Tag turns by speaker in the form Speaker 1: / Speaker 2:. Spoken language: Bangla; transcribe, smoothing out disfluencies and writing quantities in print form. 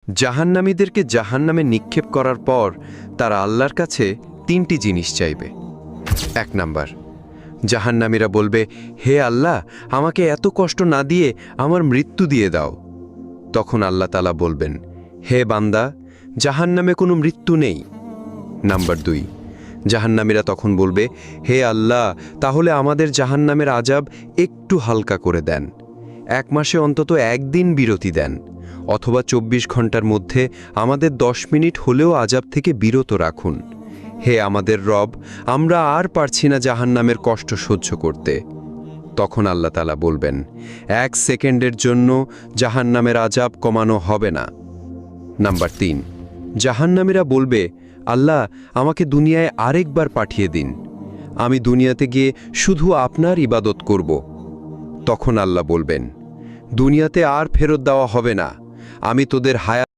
Speaker 1: জাহান্নামীদেরকে জাহান্নামে নিক্ষেপ করার পর তারা আল্লাহর কাছে 3টি জিনিস চাইবে। 1 নাম্বার, জাহান্নামীরা বলবে, হে আল্লাহ, আমাকে এত কষ্ট না দিয়ে আমার মৃত্যু দিয়ে দাও। তখন আল্লাহ তাআলা বলবেন, হে বান্দা, জাহান্নামে কোনো মৃত্যু নেই। নাম্বার 2, জাহান্নামীরা তখন বলবে, হে আল্লাহ, তাহলে আমাদের জাহান্নামের আযাব একটু হালকা করে দেন। 1 মাসে অন্তত 1 দিন বিরতি দেন, অথবা 24 ঘন্টার মধ্যে আমাদের 10 মিনিট হলেও আযাব থেকে বিরত রাখুন। হে আমাদের রব, আমরা আর পারছি না জাহান্নামের কষ্ট সহ্য করতে। তখন আল্লাহ তাআলা বলবেন, 1 সেকেন্ডের জন্য জাহান্নামের আযাব কমানো হবে না। নাম্বার 3, জাহান্নামীরা বলবে, আল্লাহ, আমাকে দুনিয়ায় আরেকবার পাঠিয়ে দিন। আমি দুনিয়াতে গিয়ে শুধু আপনার ইবাদত করব। তখন আল্লাহ বলবেন, দুনিয়াতে আর ফেরত দেওয়া হবে না, আমি তোদের হায়াত